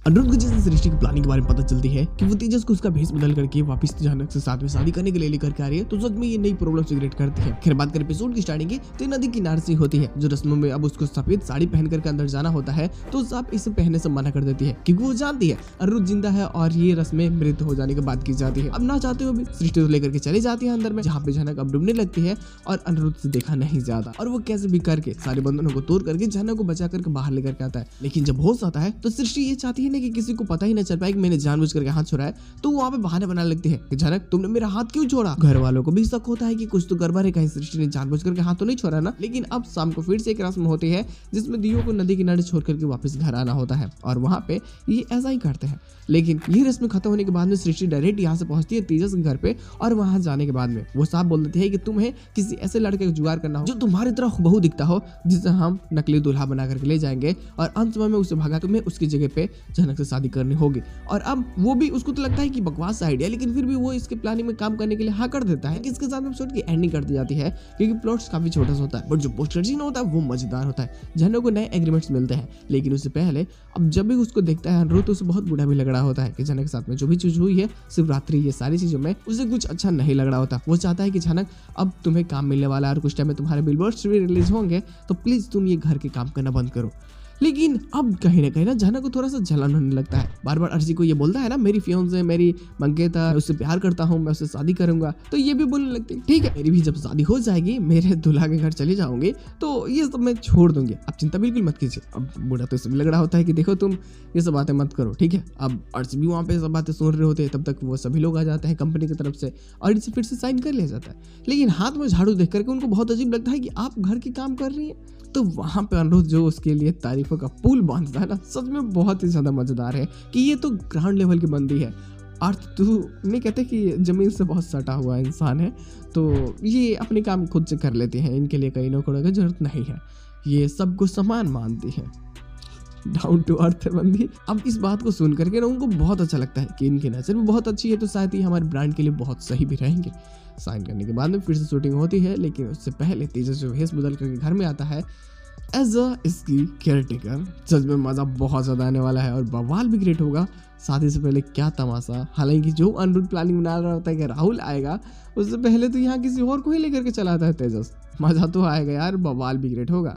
अनिरुद्ध को जैसे सृष्टि की प्लानिंग के बारे में पता चलती है कि वो तेजस को उसका भेष बदल करके वापस जानक से साथ में शादी करने के लिए लेकर के आ रही है, तो सच में ये नई प्रॉब्लम से क्रिएट करती है। खैर बात करें एपिसोड की स्टार्टिंग की, तो नदी किनारे से होती है जो रस्मों में अब उसको सफेद साड़ी पहन करके अंदर जाना होता है, तो साहब इसे पहनने से मना कर देती है क्योंकि वो जानती है अनिरुद्ध जिंदा है और ये रस्में मृत हो जाने की बात की जाती है। अब ना चाहते हुए भी सृष्टि को लेकर के चली जाती है अंदर में, जहाँ पे जनक अब डूबने लगती है और अनिरुद्ध से देखा नहीं जाता और वो कैसे भी करके सारे बंधनों को तोड़ करके जनक को बचा करके बाहर लेकर के आता है। लेकिन जब होश आता है तो सृष्टि ये चाहती है ना कि किसी को पता ही न चल पाए कि मैंने जानबूझ करके हाथ छोड़ा है, तो वहाँ पे बहाने बनाने लगती है कि जनक तुमने मेरा हाथ क्यों छोड़ा। घर वालों को भी शक होता है कि कुछ तो गड़बड़ है, कहीं सृष्टि ने जानबूझ करके हाथ तो नहीं छोड़ा ना। लेकिन अब शाम को फिर से एक रस्म होती है जिसमें दियो को नदी किनारे छोड़ करके वापस घर आना होता है और वहाँ पे ये ऐसा ही करते हैं। लेकिन ये रस्म खत्म होने के बाद में सृष्टि डायरेक्ट यहाँ से पहुंचती है तेजस के घर पे और वहां जाने के बाद में वो साहब बोल देते हैं कि तुम्हें किसी ऐसे लड़के का जुगाड़ करना हो जो तुम्हारी तरह हुबहू दिखता हो, जिसे हम नकली दूल्हा बना करके ले जाएंगे और अंत समय में उसे भगा तुम्हें उसकी जगह पे जनक से शादी करनी होगी। और अब वो भी उसको तो लगता है कि बकवास आइडिया, लेकिन फिर भी वो इसके प्लानिंग में काम करने के लिए हाँ कर देता है। इसके साथ एपिसोड की एंडिंग कर दी जाती है क्योंकि प्लॉट्स काफी छोटा सा होता है, बट जो पोस्ट क्रेडिट सीन होता है वो मजेदार होता है। जनक को नए एग्रीमेंट्स मिलते हैं, लेकिन उससे पहले अब जब भी उसको देखता है अनिरुद्ध तो उसे बहुत बुरा भी लग रहा होता है कि जनक साथ में जो भी चीज हुई है सिर्फ रात्रि, ये सारी चीजों में उसे कुछ अच्छा नहीं लग रहा होता। वो चाहता है कि जनक अब तुम्हें काम मिलने वाला है और कुछ टाइम में तुम्हारे बिलबोर्ड्स भी रिलीज होंगे, तो प्लीज तुम ये घर के काम करना बंद करो। लेकिन अब कहीं ना जनक को थोड़ा सा जलन होने लगता है। बार बार अर्शी को ये बोलता है ना मेरी फियांसे मेरी मंगेता, मैं उससे प्यार करता हूँ, मैं उससे शादी करूंगा, तो ये भी बोलने लगती है ठीक है मेरी भी जब शादी हो जाएगी, मेरे दूल्हा के घर चले जाओगे तो ये सब मैं छोड़ दूंगी, अब चिंता बिल्कुल मत कीजिए। अब बूढ़ा तो इसे भी लग रहा होता है कि देखो तुम ये सब बातें मत करो, ठीक है। अब अर्शी भी वहाँ पे सब बातें सुन रहे होते हैं, तब तक वो सभी लोग आ जाते हैं कंपनी की तरफ से और इसे फिर से साइन कर लिया जाता है। लेकिन हाथ में झाड़ू देख करके उनको बहुत अजीब लगता है कि आप घर के काम कर रही है। तो वहाँ पे अनिरुद्ध जो उसके लिए तारीफों का पुल बांधता है ना, सच में बहुत ही ज्यादा मजेदार है कि ये तो ग्राउंड लेवल की बंदी है। अर्थ तू नहीं कहते कि जमीन से बहुत सटा हुआ इंसान है, तो ये अपने काम खुद से कर लेते हैं, इनके लिए कहीं नौकरों की जरूरत नहीं है, ये सबको समान मानती है, डाउन टू अर्थ है बंदी। अब इस बात को सुन करके ना उनको बहुत अच्छा लगता है कि इनकी नजर में बहुत अच्छी है, तो शायद ही हमारे ब्रांड के लिए बहुत सही भी रहेंगे। साइन करने के बाद में फिर से शूटिंग होती है, लेकिन उससे पहले तेजस जो भेष बदल करके घर में आता है एज अ इसकी केयरटेकर। सच में मजा बहुत ज्यादा आने वाला है और बवाल भी क्रिएट होगा। शादी से पहले क्या तमाशा, हालांकि जो अनिरुद्ध प्लानिंग बना रहा होता है कि राहुल आएगा, उससे पहले तो यहाँ किसी और को ही लेकर के चला आता है तेजस। मजा तो आएगा यार, बवाल भी क्रिएट होगा।